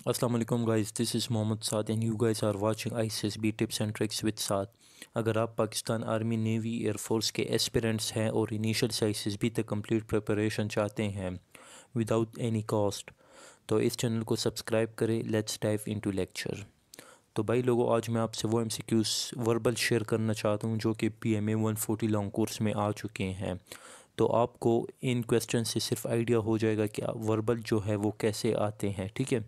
अस्सलाम वालेकुम guys, this is Mohammad Saad and you guys are watching ICSB tips and tricks with Saad. अगर आप Pakistan army, navy, air force के aspirants हैं और इनिशियल से आईसीएसबी तक कंप्लीट प्रिपरेशन चाहते हैं विदाउट एनी कॉस्ट, तो इस चैनल को सब्सक्राइब करें। Let's dive into lecture. तो भाई लोगों, आज मैं आपसे वो एमसीक्यूज़ वर्बल शेयर करना चाहता हूँ जो कि PMA 140 लॉन्ग कोर्स में आ चुके हैं। तो आपको इन क्वेश्चन से सिर्फ आइडिया हो जाएगा कि वर्बल जो है वो कैसे आते हैं। ठीक है,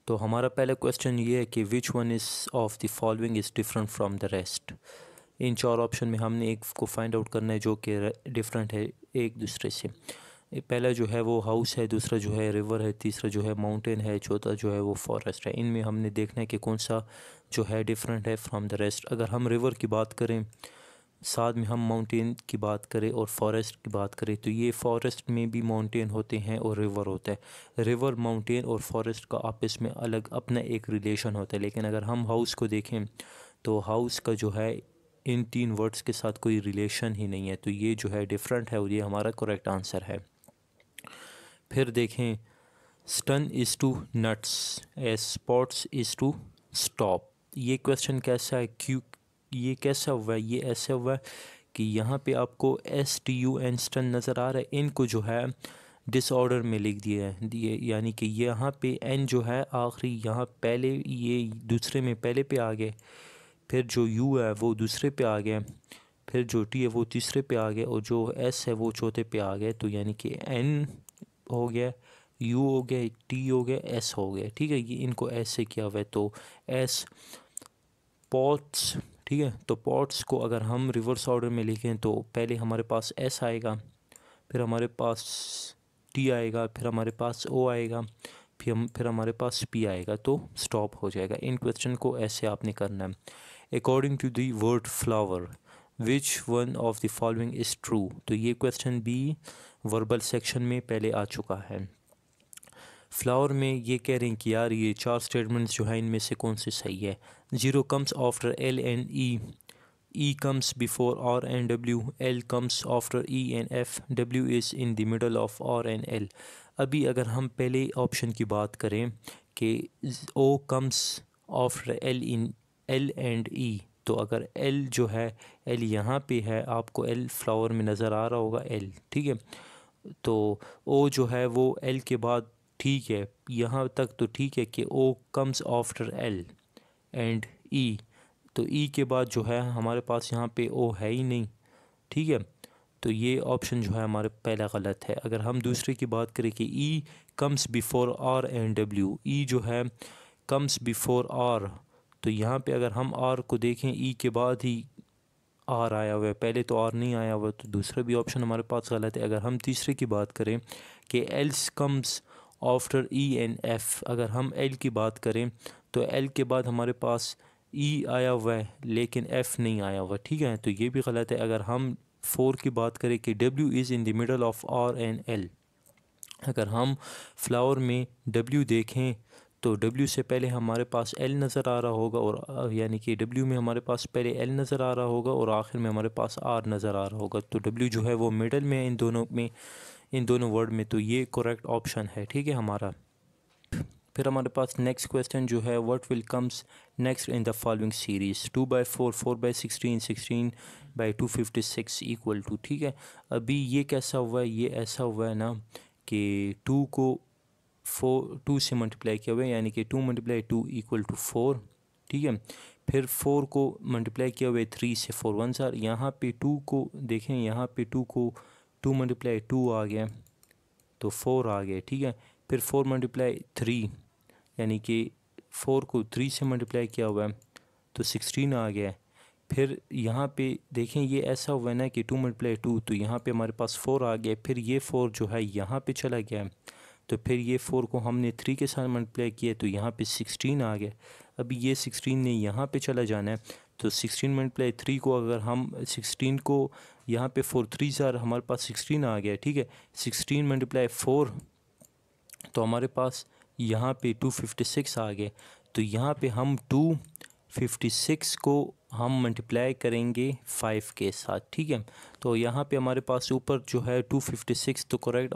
तो हमारा पहला क्वेश्चन ये है कि which one is of the following is different from the rest. इन चार ऑप्शन में हमने एक को फाइंड आउट करना है जो कि डिफरेंट है एक दूसरे से। पहला जो है वो हाउस है, दूसरा जो है रिवर है, तीसरा जो है माउंटेन है, चौथा जो है वो फॉरेस्ट है। इनमें हमने देखना है कि कौन सा जो है डिफरेंट है फ्रॉम द रेस्ट। अगर हम रिवर की बात करें, साथ में हम माउंटेन की बात करें और फॉरेस्ट की बात करें, तो ये फॉरेस्ट में भी माउंटेन होते हैं और रिवर होता है। रिवर, माउंटेन और फॉरेस्ट का आपस में अलग अपना एक रिलेशन होता है। लेकिन अगर हम हाउस को देखें तो हाउस का जो है इन तीन वर्ड्स के साथ कोई रिलेशन ही नहीं है, तो ये जो है डिफरेंट है और ये हमारा करेक्ट आंसर है। फिर देखें, stun is to nuts as spots is to stop. ये क्वेश्चन कैसा है, क्यों ये कैसा हुआ है? ये ऐसा हुआ है कि यहाँ पे आपको STUN स्टन नज़र आ रहा है, इनको जो है डिसऑर्डर में लिख दिया है दिए, यानी कि यहाँ पे N जो है आखिरी यहाँ पहले, ये दूसरे में पहले पे आ गए, फिर जो U है वो दूसरे पे आ गया, फिर जो T है वो तीसरे पे आ गया और जो S है वो चौथे पे आ गया। तो यानी कि N हो गया, U हो गया, T हो गया, S हो गया। ठीक है, ये इनको ऐसे किया हुआ है। तो S पॉट्स, ठीक है, तो पॉट्स को अगर हम रिवर्स ऑर्डर में लिखें तो पहले हमारे पास S आएगा, फिर हमारे पास T आएगा, फिर हमारे पास O आएगा, फिर हमारे पास P आएगा, तो स्टॉप हो जाएगा। इन क्वेश्चन को ऐसे आपने करना है। According to the word flower, which one of the following is true. तो ये क्वेश्चन भी वर्बल सेक्शन में पहले आ चुका है। फ्लावर में ये कह रहे हैं कि यार ये चार स्टेटमेंट्स जो है इनमें से कौन से सही है। Zero comes after L and E comes before R and W, L comes after E and F, W is in the middle of R and L। अभी अगर हम पहले ऑप्शन की बात करें कि O comes after L and E, तो अगर L जो है, L यहाँ पे है, आपको L फ्लावर में नज़र आ रहा होगा L, ठीक है। तो O जो है वो L के बाद, ठीक है, यहाँ तक तो ठीक है कि O comes after L and E, तो E के बाद जो है हमारे पास यहाँ पे O है ही नहीं, ठीक है। तो ये ऑप्शन जो है हमारे पहला गलत है। अगर हम दूसरे की बात करें कि E comes before R and W, E जो है कम्स बिफोर R, तो यहाँ पे अगर हम R को देखें, E के बाद ही R आया हुआ है, पहले तो R नहीं आया हुआ, तो दूसरा भी ऑप्शन हमारे पास गलत है। अगर हम तीसरे की बात करें कि else comes after E and F, अगर हम L की बात करें तो L के बाद हमारे पास E आया हुआ है लेकिन F नहीं आया हुआ, ठीक है, तो ये भी गलत है। अगर हम 4 की बात करें कि W is in the middle of R and L, अगर हम फ्लावर में W देखें तो W से पहले हमारे पास L नज़र आ रहा होगा, और यानी कि W में हमारे पास पहले L नज़र आ रहा होगा और आखिर में हमारे पास R नज़र आ रहा होगा। तो W जो है वो मिडल में है इन दोनों में, इन दोनों वर्ड में, तो ये करेक्ट ऑप्शन है, ठीक है हमारा। फिर हमारे पास नेक्स्ट क्वेश्चन जो है, what will comes next in the following series, 2/4, 4/16, 16/256 equal to, ठीक है। अभी ये कैसा हुआ है, ये ऐसा हुआ है ना कि 2 को 2 से मल्टीप्लाई किया हुआ है, यानी कि 2 × 2 = 4, ठीक है। फिर 4 को मल्टीप्लाई किया हुआ है 3 से, 4 1 ज़ार, यहाँ पे 2 को देखें, यहाँ पे 2 को 2 × 2 आ गया तो 4 आ गया, ठीक है। फिर 4 × 3, यानी कि 4 को 3 से मल्टीप्लाई किया हुआ है तो 16 आ गया है। फिर यहाँ पे देखें, ये ऐसा हुआ है ना कि 2 × 2, तो यहाँ पे हमारे पास 4 आ गया। फिर ये 4 जो है यहाँ पे चला गया है, तो फिर ये 4 को हमने 3 के साथ मल्टीप्लाई किया तो यहाँ पे 16 आ गया। अभी ये 16 ने यहाँ पे चला जाना है, तो 16 × 3 को अगर हम 16 को यहाँ पे 4 3 ज़ार, हमारे पास 16 आ गया, ठीक है। 16 × 4, तो हमारे पास यहाँ पे 256 आ गए। तो यहाँ पे हम 256 को हम मल्टीप्लाई करेंगे 5 के साथ, ठीक है। तो यहाँ पे हमारे पास ऊपर जो है 256 तो करेक्ट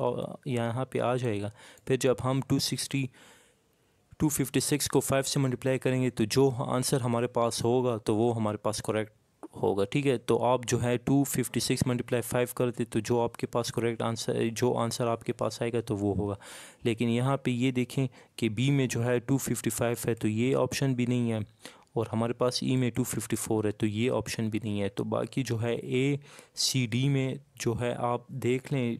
यहाँ पे आ जाएगा। फिर जब हम 256 को 5 से मल्टीप्लाई करेंगे तो जो आंसर हमारे पास होगा तो वो हमारे पास करेक्ट होगा, ठीक है। तो आप जो है 256 मल्टीप्लाई 5 करते तो जो आपके पास करेक्ट आंसर, जो आंसर आपके पास आएगा तो वो होगा। लेकिन यहाँ पे ये देखें कि बी में जो है 255 है तो ये ऑप्शन भी नहीं है, और हमारे पास ई में 254 है तो ये ऑप्शन भी नहीं है। तो बाकी जो है ए सी डी में जो है आप देख लें,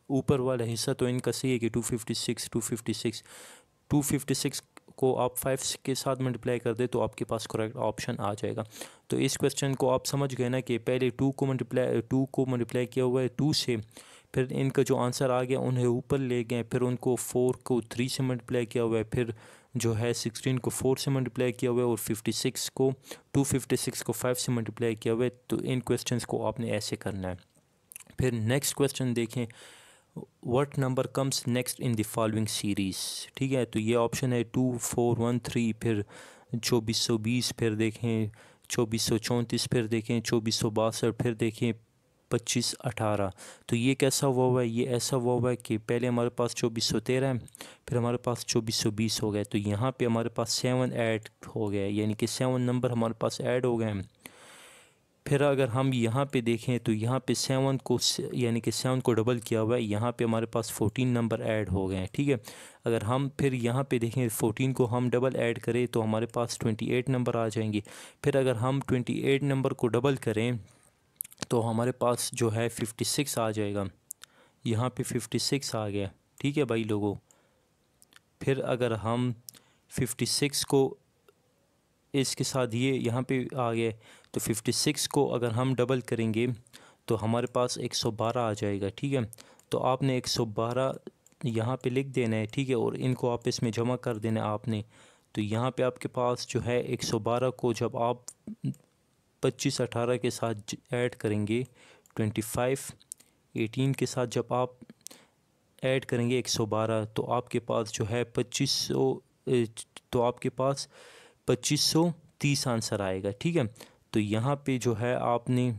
ऊपर वाला हिस्सा तो इनका सही है कि 256 को आप 5 के साथ मल्टीप्लाई कर दे तो आपके पास करेक्ट ऑप्शन आ जाएगा। तो इस क्वेश्चन को आप समझ गए ना कि पहले 2 को मल्टीप्लाई किया हुआ है 2 से, फिर इनका जो आंसर आ गया उन्हें ऊपर ले गए, फिर उनको 4 को 3 से मल्टीप्लाई किया हुआ है, फिर जो है 16 को 4 से मल्टीप्लाई किया हुआ है, और 256 को 5 से मल्टीप्लाई किया हुआ है। तो इन क्वेश्चंस को आपने ऐसे करना है। फिर नेक्स्ट क्वेश्चन देखें, what number comes next in the following series, ठीक है। तो ये ऑप्शन है 2 4 1 3, फिर 2420, फिर देखें 2434, फिर देखें 2462, फिर देखें 2518। तो ये कैसा हुआ हुआ है, ये ऐसा हुआ हुआ है कि पहले हमारे पास 2413 है, फिर हमारे पास 2420 हो गया, तो यहाँ पे हमारे पास 7 ऐड हो गया, यानी कि 7 नंबर हमारे पास ऐड हो गए हैं। फिर अगर हम यहाँ पे देखें तो यहाँ पे 7 को यानी कि 7 को डबल किया हुआ है, यहाँ पे हमारे पास 14 नंबर ऐड हो गए हैं, ठीक है। अगर हम फिर यहाँ पे देखें 14 को हम डबल ऐड करें तो हमारे पास 28 नंबर आ जाएंगे। फिर अगर हम 28 नंबर को डबल करें तो हमारे पास जो है 56 आ जाएगा, यहाँ पे 56 आ गया, ठीक है भाई लोगों। फिर अगर हम 56 को इसके साथ ये यहाँ पे आ गए तो 56 को अगर हम डबल करेंगे तो हमारे पास 112 आ जाएगा, ठीक है। तो आपने 112 यहाँ पे लिख देना है, ठीक है, और इनको आपस में जमा कर देना है आपने। तो यहाँ पे आपके पास जो है 112 को जब आप 25 18 के साथ ऐड करेंगे 25, 18 के साथ जब आप ऐड करेंगे 112 तो आपके पास जो है 2500, तो आपके पास 2530 आंसर आएगा, ठीक है। तो यहाँ पे जो है आपने,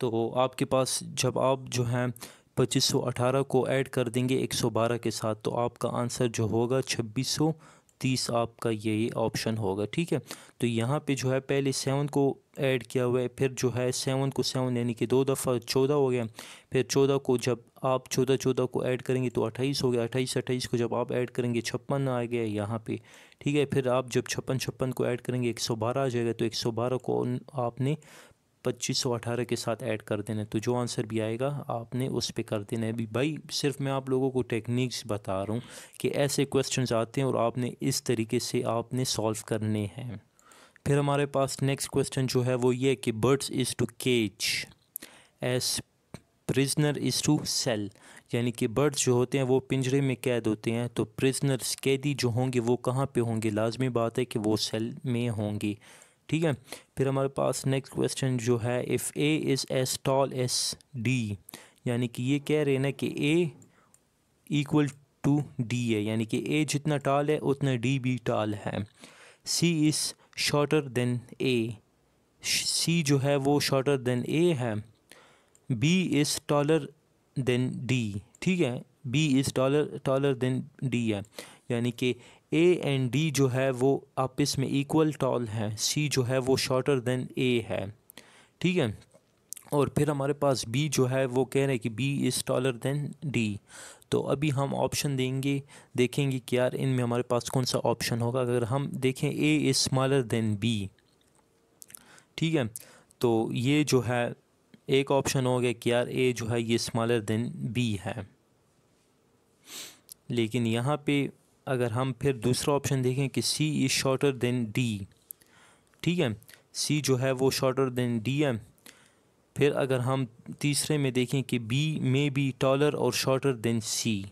तो आपके पास जब आप जो है 2518 को ऐड कर देंगे 112 के साथ तो आपका आंसर जो होगा 2630 आपका यही ऑप्शन होगा, ठीक है। तो यहाँ पे जो है पहले 7 को ऐड किया हुआ है, फिर जो है 7 को 7 यानी कि 2 दफ़ा 14 हो गया, फिर 14 को जब आप 14 को ऐड करेंगे तो 28 हो गया, 28 को जब आप ऐड करेंगे 56 आ गया यहाँ पे, ठीक है। फिर आप जब 56 को ऐड करेंगे 112 आ जाएगा, तो 112 को आपने 2518 के साथ ऐड कर देना, तो जो आंसर भी आएगा आपने उस पे कर देना है। अभी भाई सिर्फ मैं आप लोगों को टेक्निक्स बता रहा हूँ कि ऐसे क्वेश्चंस आते हैं और आपने इस तरीके से आपने सॉल्व करने हैं। फिर हमारे पास नेक्स्ट क्वेश्चन जो है वो ये कि birds is to cage as prisoner is to cell, यानी कि बर्ड्स जो होते हैं वो पिंजरे में कैद होते हैं, तो प्रिजनर्स कैदी जो होंगे वो कहाँ पे होंगे, लाजमी बात है कि वो सेल में होंगे, ठीक है। फिर हमारे पास नेक्स्ट क्वेश्चन जो है if A is as tall as D, यानी कि ये कह रहे हैं ना कि ए इक्वल टू डी है, यानी कि ए जितना टॉल है उतना डी भी टॉल है। C is shorter than A, C जो है वो शॉर्टर देन ए है। B is taller than D, ठीक है, B is taller than D है, यानी कि ए एंड डी जो है वो आपस में इक्वल टॉल है, सी जो है वो शॉर्टर देन ए है, ठीक है। और फिर हमारे पास बी जो है वो कह रहे हैं कि B is taller than D. तो अभी हम ऑप्शन देखेंगे कि यार इनमें हमारे पास कौन सा ऑप्शन होगा। अगर हम देखें A is smaller than B, ठीक है, तो ये जो है एक ऑप्शन हो गया कि यार ए जो है ये स्मॉलर देन बी है। लेकिन यहाँ पे अगर हम फिर दूसरा ऑप्शन देखें कि सी इज़ शॉर्टर देन डी, ठीक है, सी जो है वो शॉर्टर देन डी है। फिर अगर हम तीसरे में देखें कि बी में बी टॉलर और शॉर्टर देन सी,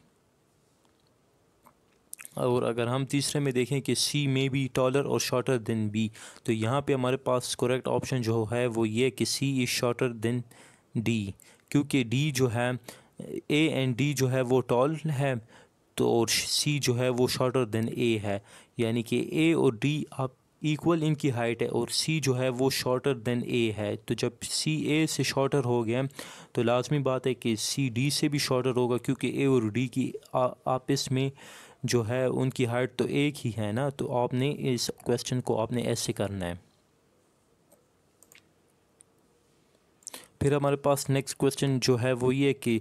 और अगर हम तीसरे में देखें कि सी में बी टॉलर और शॉर्टर देन बी, तो यहाँ पे हमारे पास करेक्ट ऑप्शन जो है वो ये कि सी इज़ शॉर्टर देन डी, क्योंकि डी जो है ए एंड डी जो है वो टॉल है, तो और सी जो है वो शॉर्टर देन ए है, यानी कि ए और डी आप इक्वल इनकी हाइट है और सी जो है वो शॉर्टर देन ए है। तो जब सी ए से शॉर्टर हो गया तो लाजमी बात है कि सी डी से भी शॉर्टर होगा, क्योंकि ए और डी की आपस में जो है उनकी हाइट तो एक ही है ना। तो आपने इस क्वेश्चन को आपने ऐसे करना है। फिर हमारे पास नेक्स्ट क्वेश्चन जो है वो ये कि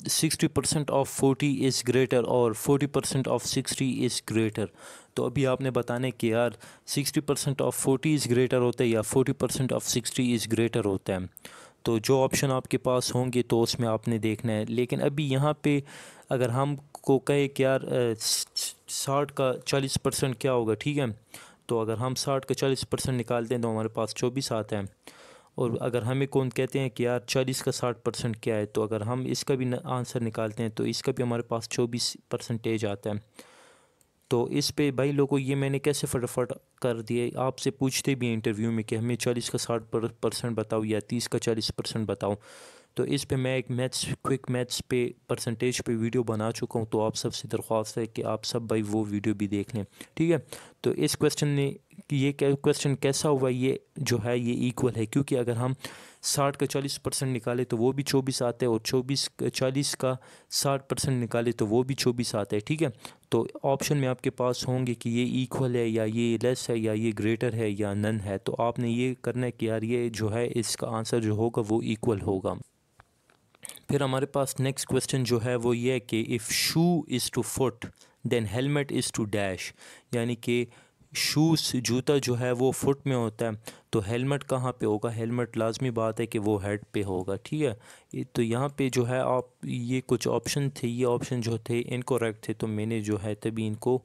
60% ऑफ 40 इज़ ग्रेटर और 40% ऑफ 60 इज़ ग्रेटर। तो अभी आपने बताने कि यार 60% ऑफ 40 इज़ ग्रेटर होता है या 40% ऑफ 60 इज़ ग्रेटर होता है। तो जो ऑप्शन आपके पास होंगे तो उसमें आपने देखना है। लेकिन अभी यहाँ पे अगर हम को कहे कि यार 60 का 40% क्या होगा, ठीक है। तो अगर हम 60 का 40% निकालते हैं तो हमारे पास 24 आता है। और अगर हमें कौन कहते हैं कि यार 40 का 60% क्या है, तो अगर हम इसका भी आंसर निकालते हैं तो इसका भी हमारे पास 24% आता है। तो इस पे भाई लोगों ये मैंने कैसे फटाफट कर दिए। आपसे पूछते भी हैं इंटरव्यू में कि हमें 40 का 60% बताओ या 30 का 40% बताओ। तो इस पे मैं एक क्विक मैथ्स पे परसेंटेज पे वीडियो बना चुका हूँ। तो आप सबसे दरख्वास्त है कि आप सब भाई वो वीडियो भी देख लें, ठीक है। तो इस क्वेश्चन ने ये क्वेश्चन कैसा हुआ, ये जो है ये इक्वल है, क्योंकि अगर हम 60 का 40% निकाले तो वो भी 24 आता है और 40 का 60% निकाले तो वो भी 24 आता है, ठीक है। तो ऑप्शन में आपके पास होंगे कि ये इक्वल है या ये लेस है या ये ग्रेटर है या नन है। तो आपने ये करना है कि यार ये जो है इसका आंसर जो होगा वो इक्वल होगा। फिर हमारे पास नेक्स्ट क्वेश्चन जो है वो ये है कि if shoe is to foot then helmet is to dash. यानी कि शूज़ जूता जो है वो फुट में होता है तो हेलमेट कहाँ पे होगा। हेलमेट लाजमी बात है कि वो हेड पे होगा, ठीक है। तो यहाँ पे जो है आप ये कुछ ऑप्शन थे, ये ऑप्शन जो थे इनकरेक्ट थे, तो मैंने जो है तभी इनको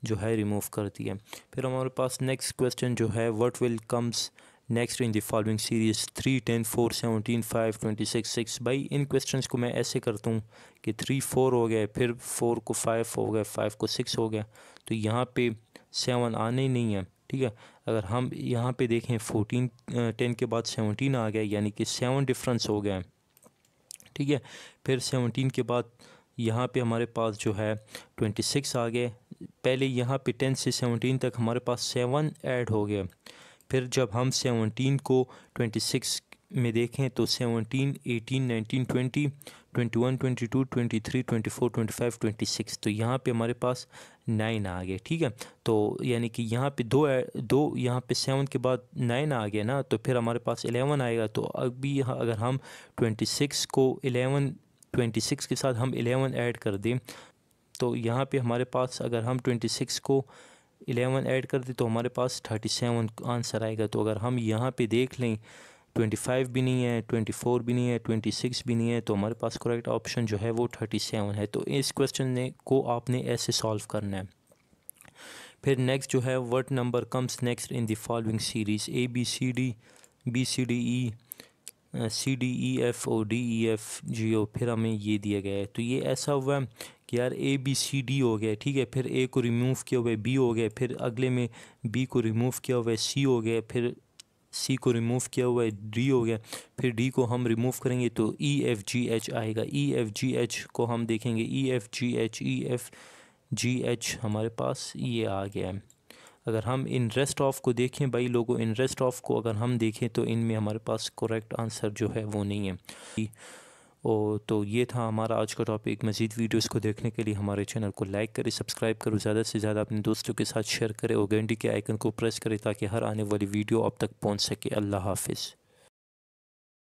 जो है रिमूव कर दिया। फिर हमारे पास नेक्स्ट क्वेश्चन जो है what will comes next in the following series 3, 10, 4, 17, 5, 26, 6। भाई इन क्वेश्चंस को मैं ऐसे करता हूँ कि 3, 4 हो गए, फिर 4 को 5 हो गए, 5 को 6 हो गया। तो यहाँ पे 7 आने ही नहीं है, ठीक है। अगर हम यहाँ पे देखें 14 10 के बाद 17 आ गया, यानी कि 7 डिफरेंस हो गया, ठीक है। फिर 17 के बाद यहाँ पे हमारे पास जो है 26 आ गए। पहले यहाँ पे 10 से 17 तक हमारे पास 7 ऐड हो गया। फिर जब हम 17 को 26 में देखें तो 17, 18, 19, 20, 21, 22, 23, 24, 25, 26। तो यहाँ पे हमारे पास 9 आ गए, ठीक है। तो यानी कि यहाँ पे दो यहाँ पे 7 के बाद 9 आ गया ना, तो फिर हमारे पास 11 आएगा। तो अभी अगर हम 26 को 26 के साथ हम 11 ऐड कर दें तो यहाँ पे हमारे पास अगर हम 26 को 11 ऐड कर दें तो हमारे पास 37 आंसर आएगा। तो अगर हम यहाँ पे देख लें 25 भी नहीं है, 24 भी नहीं है, 26 भी नहीं है, तो हमारे पास करेक्ट ऑप्शन जो है वो 37 है। तो इस क्वेश्चन ने को आपने ऐसे सॉल्व करना है। फिर नेक्स्ट जो है what number comes next in the following series A B C D B C D E C D E F O D E F G O। फिर हमें ये दिया गया है। तो ये ऐसा हुआ कि यार A B C D हो गया, ठीक है। फिर A को रिमूव किया हुआ है B हो गया, फिर अगले में B को रिमूव किया हुआ है C हो गया, फिर C को रिमूव किया हुआ है D हो गया, फिर D को हम रिमूव करेंगे तो E F G H आएगा। E F G H को हम देखेंगे E F G H E F G H हमारे पास ये आ गया है। अगर हम इन रेस्ट ऑफ को देखें भाई लोगों, इन रेस्ट ऑफ को अगर हम देखें तो इनमें हमारे पास करेक्ट आंसर जो है वो नहीं है। तो ये था हमारा आज का टॉपिक। मज़ीद वीडियोस को देखने के लिए हमारे चैनल को लाइक करें, सब्सक्राइब करो, ज़्यादा से ज़्यादा अपने दोस्तों के साथ शेयर करें और घंटी के आइकन को प्रेस करें ताकि हर आने वाली वीडियो आप तक पहुंच सके। अल्लाह हाफिज़।